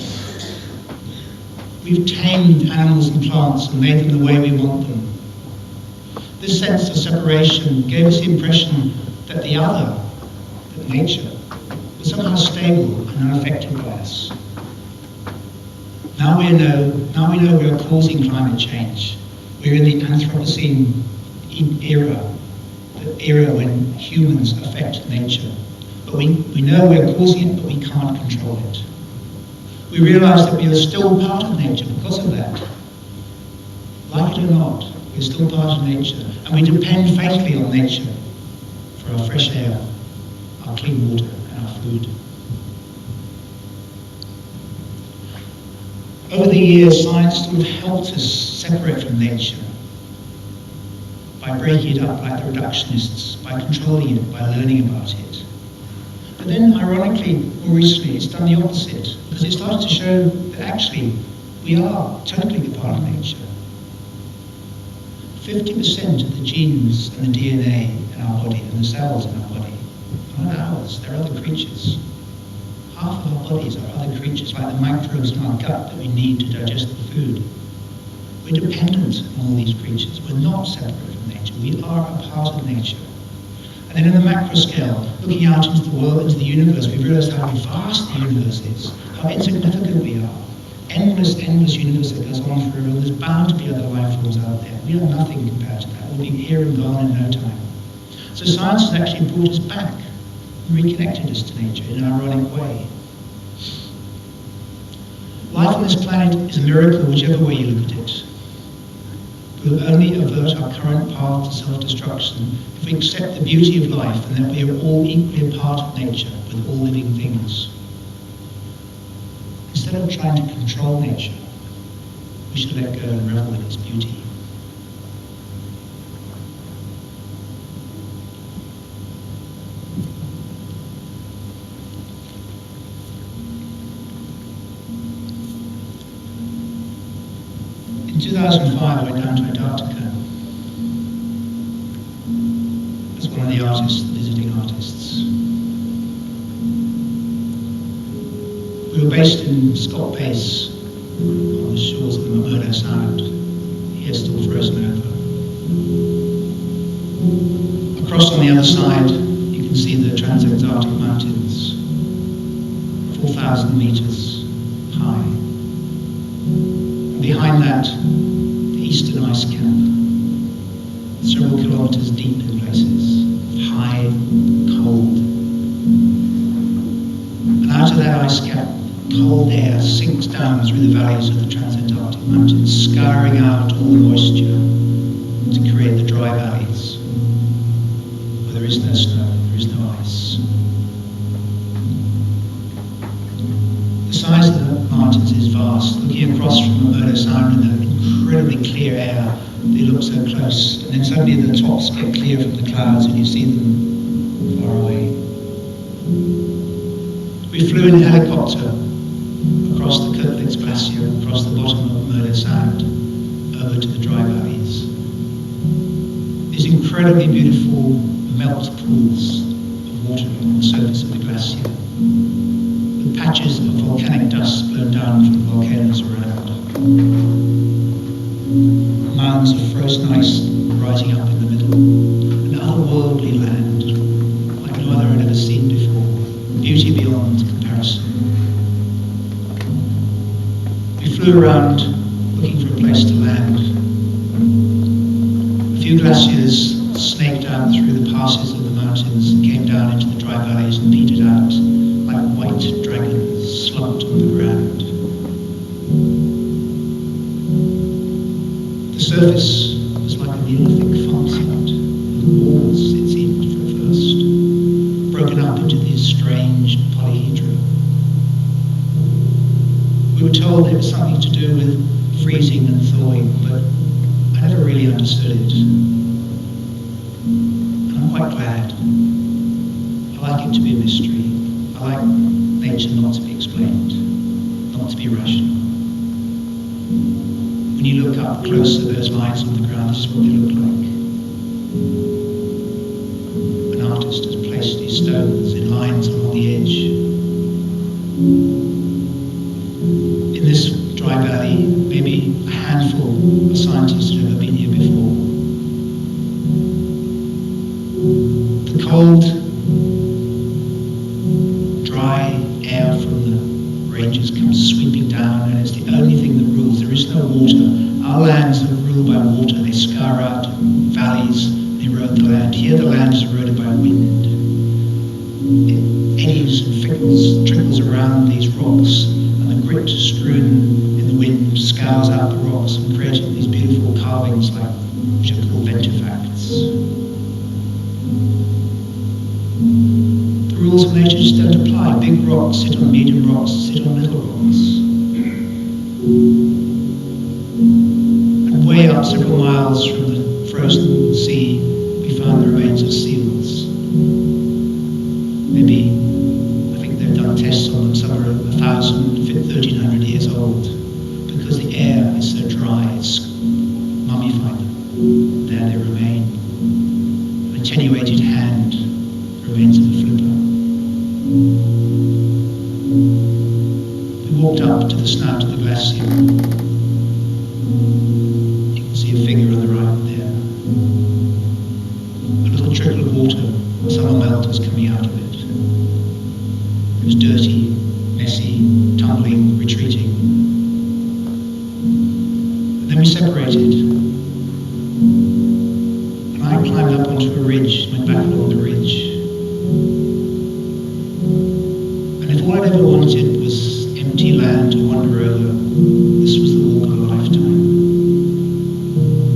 We've tamed animals and plants and made them the way we want them. This sense of separation gave us the impression that the other, that nature was somehow stable and unaffected by us. Now we know we are causing climate change. We're in the Anthropocene era, the era when humans affect nature. But we know we're causing it, but we can't control it. We realize that we are still part of nature because of that. Like it or not, we're still part of nature, and we depend faithfully on nature for our fresh air, our clean water, and our food. Over the years, science sort of helped us separate from nature by breaking it up like the reductionists, by controlling it, by learning about it. But then, ironically, more recently, it's done the opposite, because it started to show that actually we are totally a part of nature. 50% of the genes and the DNA in our body and the cells in our body are not ours, they're other creatures. Half of our bodies are other creatures, like the microbes in our gut that we need to digest the food. We're dependent on all these creatures. We're not separate from nature. We are a part of nature. And then in the macro scale, looking out into the world, into the universe, we realize how vast the universe is, how insignificant we are. Endless universe that goes on forever. There's bound to be other life forms out there. We are nothing compared to that. We'll be here and gone in no time. So science has actually brought us back, reconnected us to nature in an ironic way. Life on this planet is a miracle, whichever way you look at it. We will only avert our current path to self-destruction if we accept the beauty of life and that we are all equally a part of nature with all living things. Instead of trying to control nature, we should let go and revel in its beauty. In 2005, I went down to Antarctica as one of the artists, the visiting artists. We were based in Scott Base on the shores of the McMurdo Sound, here still frozen over. Across on the other side, you can see the Transantarctic Mountains, 4,000 meters high. Behind that, the eastern ice cap, several kilometers deep in places, high, cold. And out of that ice cap, cold air sinks down through the valleys of the Transantarctic Mountains, scouring out all the moisture to create the dry valleys, where there is no snow, there is no ice. The size of the mountains is vast. Looking across from McMurdo Sound in the incredibly clear air, they look so close. And then suddenly the tops get clear from the clouds and you see them far away. We flew in a helicopter across the Koettlitz Glacier, across the bottom of McMurdo Sound, over to the dry valleys. These incredibly beautiful melt pools of water on the surface of the glacier, with patches of volcanic dust blown down from the volcanoes around. Mounds of frozen ice rising up in the middle. An otherworldly land, like no other I'd ever seen before. Beauty beyond comparison. We flew around looking for a place to land. A few glaciers snaked out through the passes of the mountains and came down into the dry valleys and petered out like white dragons slumped on the ground. The surface was like a neolithic farmstead, with walls, it seemed for first, broken up into these strange polyhedra. We were told it was something to do with freezing and thawing, but I never really understood it. And I'm quite glad. I like it to be a mystery. I like nature not to be explained, not to be rational. When you look up close at those lines on the ground, this is what they look like. An artist has placed these stones in lines along the edge. In this dry valley, maybe a handful of scientists have never been here before. The cold dry air from the ranges comes sweeping down, and it's the only thing that rules. There is no water. Our lands are ruled by water. They scour out valleys, erode the land. Here the land is eroded by wind. It eddies and trickles around these rocks, and the grit strewn in the wind scours out the rocks and creates these beautiful carvings which are called ventifacts. The rules of nature just don't apply. Big rocks sit on medium rocks, sit on little rocks. And way up several miles from the frozen sea, we found the remains of seals. Maybe, I think they've done tests on them, some are 1,000, 1,300 years old, because the air is so dry, it's mummified them. There they remain. An attenuated hand remains of a flipper. We walked up to the snout of the glacier. You can see a figure on the right there. A little trickle of water, summer melt was coming out of it. It was dirty, messy, tumbling, retreating. And then we separated. And I climbed up onto a ridge, went back along the ridge. And if all I'd ever wanted was empty land to wander over, this was the walk of a lifetime.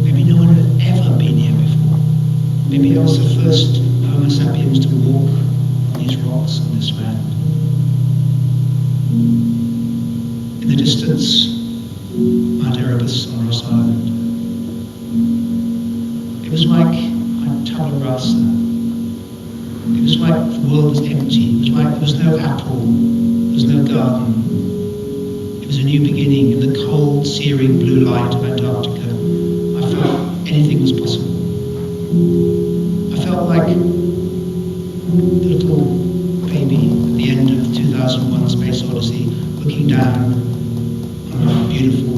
Maybe no one had ever been here before. Maybe I was the first Homo sapiens to walk on these rocks, on this land. In the distance, Mount Erebus on Ross Island. It was like tabula rasa. It was like the world was empty. It was like there was no apple, there was no garden. It was a new beginning. In the cold, searing blue light of Antarctica, I felt anything was possible. I felt like the little baby at the end of 2001: Space Odyssey, looking down on a beautiful